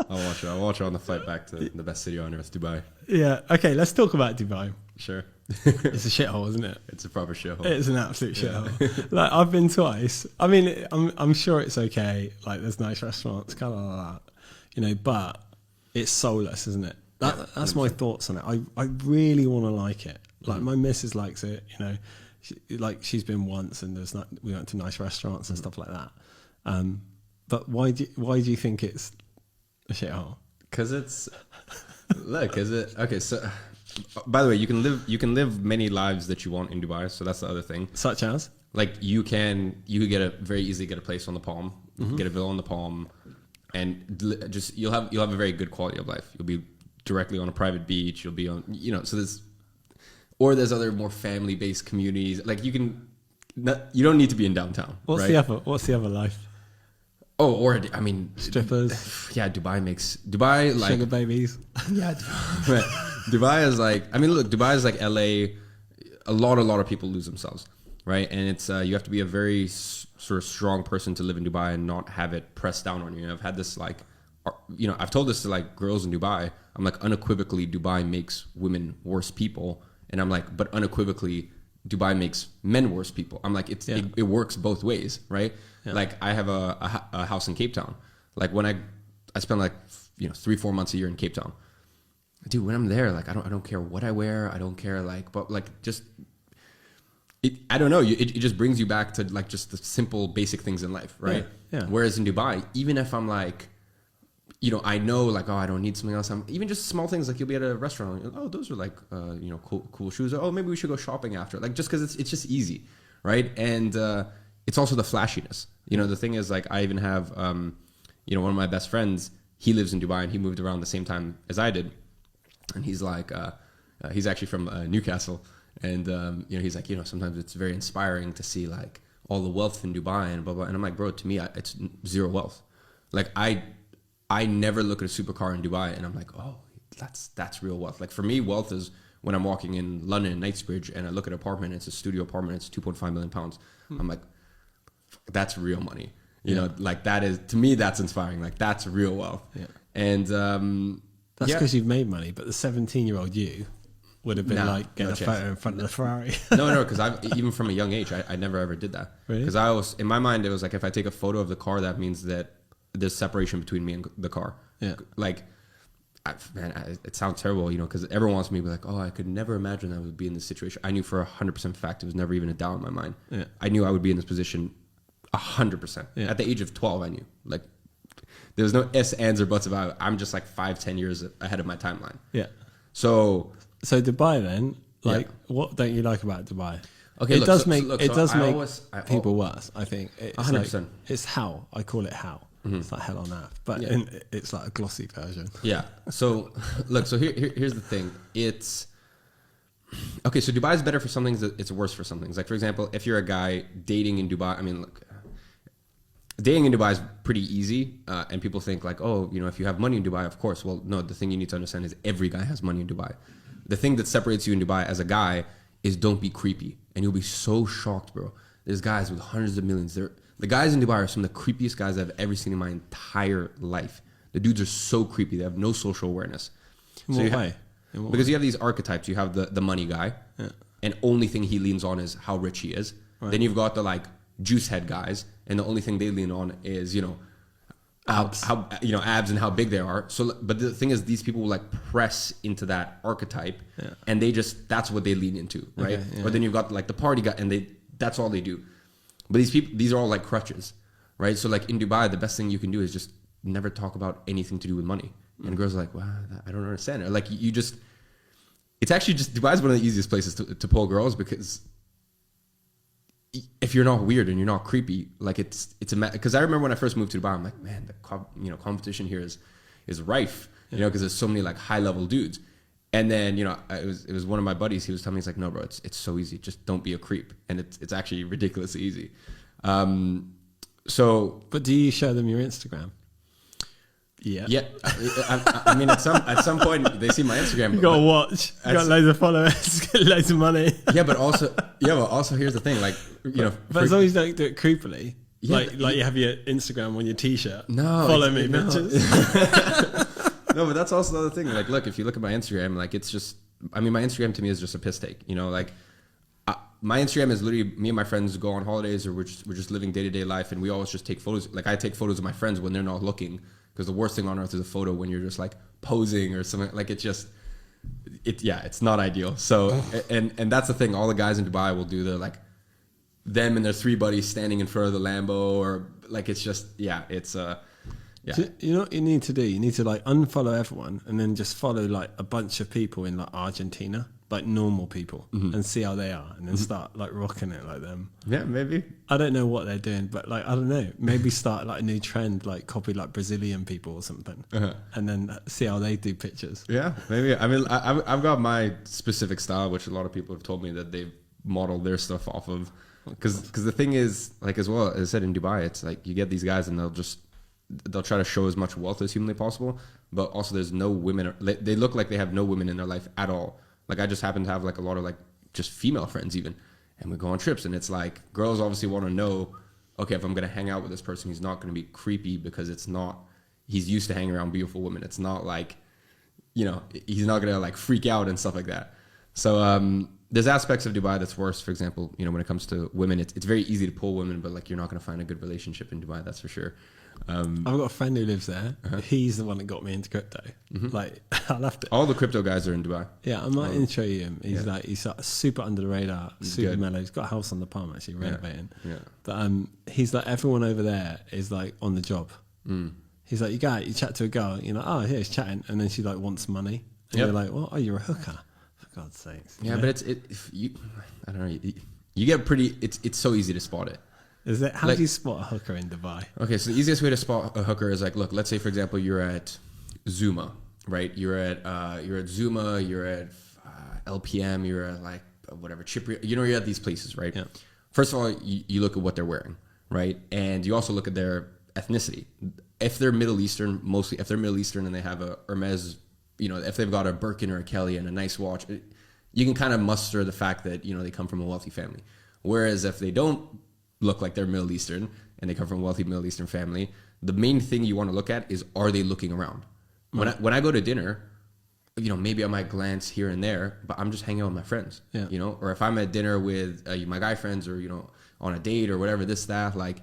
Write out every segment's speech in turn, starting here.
I'll watch it on the flight back to the best city on earth, Dubai. Yeah. Okay, let's talk about Dubai. Sure. It's a shithole, isn't it? It's a proper shithole. It's an absolute shithole. Like, I've been twice. I mean, I'm sure it's okay. Like, there's nice restaurants, kind of like that, you know. But it's soulless, isn't it? That's my thoughts on it. I really want to like it. Like, my missus likes it. You know, she's been once, and we went to nice restaurants and stuff like that. But why do you think it's a shithole? Because okay? So, by the way, you can live many lives that you want in Dubai. So that's the other thing. Such as, like, you could very easily get a place on the Palm, get a villa on the Palm, and just you'll have a very good quality of life. You'll be directly on a private beach. You'll be on, you know. So there's other more family based communities. Like, you don't need to be in downtown. What's the other life? Oh, or I mean, strippers. Yeah, Dubai like sugar babies. Yeah, right. Dubai is like, I mean, look, Dubai is like LA. A lot of people lose themselves, right? And it's you have to be a very sort of strong person to live in Dubai and not have it pressed down on you. And I've had this like, you know, I've told this to like girls in Dubai. I'm like, unequivocally, Dubai makes women worse people, and I'm like, but unequivocally, Dubai makes men worse people. I'm like, it works both ways, right? Yeah. Like, I have a house in Cape Town. Like, when I spend like, you know, 3-4 months a year in Cape Town. Dude, when I'm there, like, I don't care what I wear. I don't care, like, but like, just, I don't know. It just brings you back to like just the simple basic things in life, right? Yeah. Whereas in Dubai, even if I'm like, you know, I know like, oh, I don't need something else. Even just small things, like, you'll be at a restaurant. Like, oh, those are like, you know, cool shoes. Or, oh, maybe we should go shopping after. Like, just because it's just easy, right? And it's also the flashiness. You know, the thing is, like, I even have, you know, one of my best friends. He lives in Dubai, and he moved around the same time as I did. And he's like, he's actually from Newcastle, and you know, he's like, you know, sometimes it's very inspiring to see like all the wealth in Dubai and blah blah. And I'm like, bro, to me, it's zero wealth. Like, I never look at a supercar in Dubai and I'm like, oh, that's real wealth. Like, for me, wealth is when I'm walking in London in Knightsbridge and I look at an apartment, it's a studio apartment, it's 2.5 million pounds. I'm like, that's real money. You know, like, that is, to me, that's inspiring. Like, that's real wealth. Yeah. And that's because you've made money, but the 17-year-old you would have been get a photo in front of the Ferrari. No, because even from a young age, I never ever did that. Really? Because I was, in my mind, it was like, if I take a photo of the car, that means that there's separation between me and the car. Yeah. Like, it sounds terrible, you know, because everyone wants me to be like, oh, I could never imagine I would be in this situation. I knew for 100% fact, it was never even a doubt in my mind. Yeah. I knew I would be in this position 100%. Yeah. At the age of 12, I knew. Like, there was no ifs, ands, or buts about it. I'm just like 5-10 years ahead of my timeline. Yeah. So Dubai then, like, what don't you like about Dubai? Okay, it does make people worse, I think. It's 100%. Like, it's hell. I call it hell. Mm-hmm. It's like hell on earth, but it's like a glossy version. Yeah. So look, so here's the thing. It's okay. So Dubai is better for some things. It's worse for some things. Like, for example, if you're a guy dating in Dubai, I mean, look, dating in Dubai is pretty easy, and people think like, oh, you know, if you have money in Dubai, of course. Well, no. The thing you need to understand is every guy has money in Dubai. The thing that separates you in Dubai as a guy is don't be creepy, and you'll be so shocked, bro. There's guys with hundreds of millions. The guys in Dubai are some of the creepiest guys I've ever seen in my entire life. The dudes are so creepy. They have no social awareness. In what way? Because you have these archetypes. You have the money guy, and only thing he leans on is how rich he is. Right. Then you've got the like juice head guys, and the only thing they lean on is, you know, how you know, abs and how big they are. So, but the thing is, these people will like press into that archetype, and that's what they lean into, right? Okay, yeah. Or then you've got like the party guy, and that's all they do. But these are all like crutches, right? So like in Dubai, the best thing you can do is just never talk about anything to do with money. And girls are like, wow, I don't understand. Or like it's actually just, Dubai is one of the easiest places to pull girls, because if you're not weird and you're not creepy, like it's because I remember when I first moved to Dubai, I'm like, man, the competition here is rife, you know, because there's so many like high level dudes. And then, you know, it was one of my buddies. He was telling me, he's like, no, bro, it's so easy. Just don't be a creep. And it's actually ridiculously easy. But do you show them your Instagram? Yeah. Yeah. I mean, at some point they see my Instagram. You got to watch. You got loads of followers, get loads of money. But also here's the thing, like, you know. But as long as you don't do it creepily. Yeah, like you have your Instagram on your t-shirt. No. Follow me, bitches. No, but that's also the other thing. Like, look, if you look at my Instagram, like it's just, I mean, my Instagram to me is just a piss take. You know, like my Instagram is literally me and my friends go on holidays, or we're just living day-to-day life, and we always just take photos. Like I take photos of my friends when they're not looking, because the worst thing on earth is a photo when you're just like posing or something. Like it's not ideal. So and that's the thing. All the guys in Dubai will do the like them and their 3 buddies standing in front of the Lambo, or like it's just it's You know what you need to do? You need to like unfollow everyone and then just follow like a bunch of people in like Argentina, like normal people, and see how they are, and then start like rocking it like them. Yeah, maybe. I don't know what they're doing, but like I don't know. Maybe start like a new trend, like copy like Brazilian people or something, and then see how they do pictures. Yeah, maybe. I mean, I've got my specific style, which a lot of people have told me that they've modeled their stuff off of. Because the thing is, like as well, as I said, in Dubai, it's like you get these guys and they'll try to show as much wealth as humanly possible, but also there's no women. They look like they have no women in their life at all. Like I just happen to have like a lot of like just female friends even, and we go on trips, and it's like girls obviously want to know, okay, if I'm going to hang out with this person, he's not going to be creepy, because he's used to hanging around beautiful women. It's not like, he's not going to like freak out and stuff like that. So there's aspects of Dubai that's worse. For example, when it comes to women, it's very easy to pull women, but like you're not going to find a good relationship in Dubai, that's for sure. I've got a friend who lives there. He's the one that got me into crypto. Like I'll have to. All the crypto guys are in Dubai. Yeah, I might intro you him. He's he's super under the radar, super good. mellow. He's got a house on the palm actually, renovating. Yeah. But he's like, everyone over there is like on the job. He's like, you chat to a girl, you're like, oh yeah, he's chatting, and then she like wants money, and you're like, well, oh, you're a hooker. For God's sakes. Yeah, but I don't know. You get pretty. It's so easy to spot it. Is that how do you spot a hooker in Dubai? Okay, so the easiest way to spot a hooker is like, look, let's say for example you're at Zuma, right? You're at Zuma, you're at LPM, you're at like whatever Chypriot. You're at these places, right? Yeah. First of all, you look at what they're wearing, right? And you also look at their ethnicity. If they're Middle Eastern, mostly if they're Middle Eastern and they have a Hermes, if they've got a Birkin or a Kelly and a nice watch, you can kind of muster the fact that they come from a wealthy family. Whereas if they don't look like they're Middle Eastern and they come from a wealthy Middle Eastern family, the main thing you want to look at is, are they looking around? When I go to dinner, maybe I might glance here and there, but I'm just hanging out with my friends, or if I'm at dinner with my guy friends, or on a date or whatever, this, that, like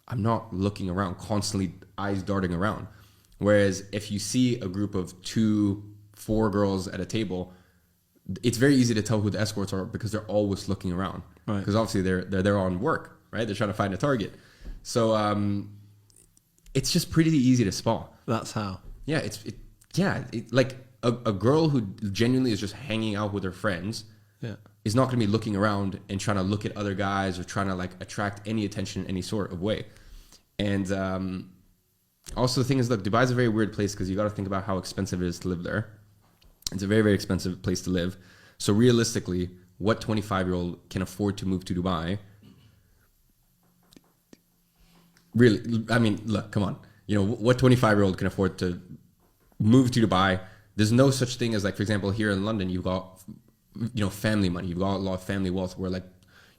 I'm not looking around constantly, eyes darting around. Whereas if you see a group of 2-4 girls at a table, it's very easy to tell who the escorts are, because they're always looking around, right? Because obviously they're there on work. Right, they're trying to find a target, so it's just pretty easy to spot. That's how. Yeah, like a girl who genuinely is just hanging out with her friends, is not going to be looking around and trying to look at other guys or trying to like attract any attention in any sort of way. And also the thing is, look, Dubai is a very weird place, because you got to think about how expensive it is to live there. It's a very, very expensive place to live. So realistically, what 25-year-old can afford to move to Dubai? Really, I mean, look, come on. What 25-year-old can afford to move to Dubai? There's no such thing as, like, for example, here in London, you've got, family money. You've got a lot of family wealth where, like,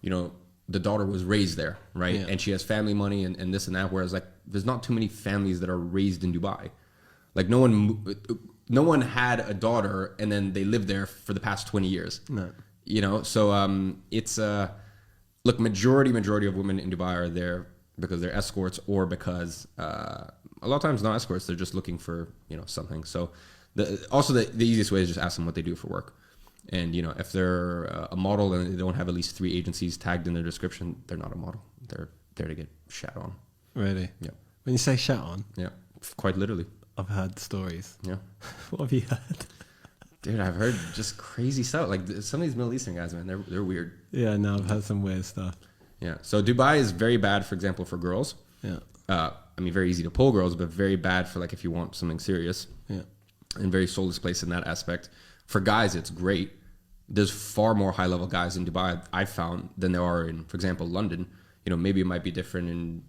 the daughter was raised there, right? Yeah. And she has family money and this and that. Whereas, like, there's not too many families that are raised in Dubai. Like, no one had a daughter and then they lived there for the past 20 years. No. So it's, look, majority of women in Dubai are there because they're escorts, or because a lot of times not escorts, they're just looking for something. So the easiest way is just ask them what they do for work. And if they're a model and they don't have at least 3 agencies tagged in their description, they're not a model. They're there to get shat on. Really? Yeah. When you say shat on? Yeah, quite literally. I've heard stories. Yeah. What have you heard? Dude, I've heard just crazy stuff. Like some of these Middle Eastern guys, man, they're weird. Yeah, no, I've heard some weird stuff. Yeah. So Dubai is very bad, for example, for girls. Yeah. I mean, very easy to pull girls, but very bad for like if you want something serious. Yeah. And very soulless place in that aspect. For guys, it's great. There's far more high-level guys in Dubai, I've found, than there are in, for example, London. Maybe it might be different in...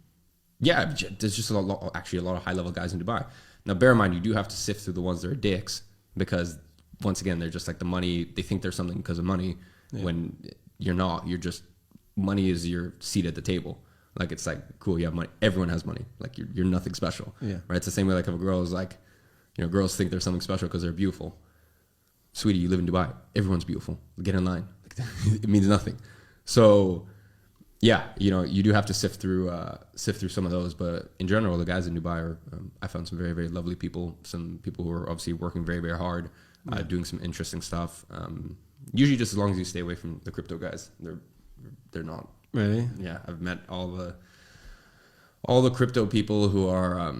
Yeah, there's just a lot of high-level guys in Dubai. Now, bear in mind, you do have to sift through the ones that are dicks, because, once again, they're just like the money. They think they're something because of money, when you're not. You're just... Money is your seat at the table. Like, it's like, cool, you have money. Everyone has money. Like, you're nothing special. Yeah. Right? It's the same way, like, if a girl is like, You know, girls think they're something special because they're beautiful. Sweetie, you live in Dubai. Everyone's beautiful. Get in line. It means nothing. So, yeah, you know, you do have to sift through some of those. But in general, the guys in Dubai are, I found some very, very lovely people. Some people who are obviously working very, very hard, doing some interesting stuff. Usually, just as long as you stay away from the crypto guys, they're not Really? Yeah, I've met all the crypto people who are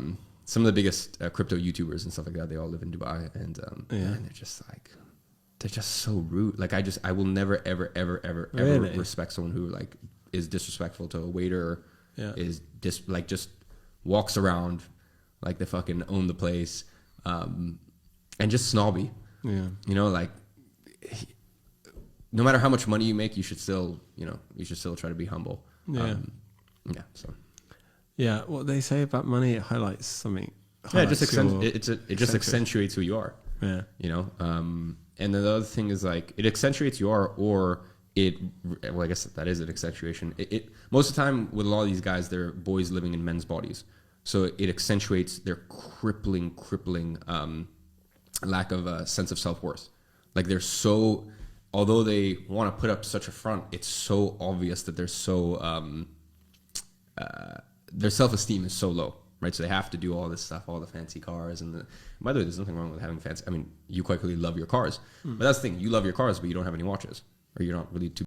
some of the biggest crypto YouTubers and stuff like that. They all live in Dubai, and man, they're just so rude. Like I will never ever Really? respect someone who like is disrespectful to a waiter. Yeah. Is just walks around like they fucking own the place, and just snobby. Yeah, you know, like. No matter how much money you make, you should still try to be humble. Yeah. So. Yeah. What they say about money, it highlights something. Yeah. It just accentuates who you are. Yeah. You know. And then the other thing is like it accentuates who you are, or well, I guess that is an accentuation. It most of the time with a lot of these guys, they're boys living in men's bodies, so it accentuates their crippling lack of a sense of self-worth. Like they're so. Although they want to put up such a front, it's so obvious that they're so their self-esteem is so low, right? So they have to do all this stuff, all the fancy cars, and by the way, there's nothing wrong with having fancy. I mean, you quite clearly love your cars, but that's the thing: you love your cars, but you don't have any watches, or you're not really too.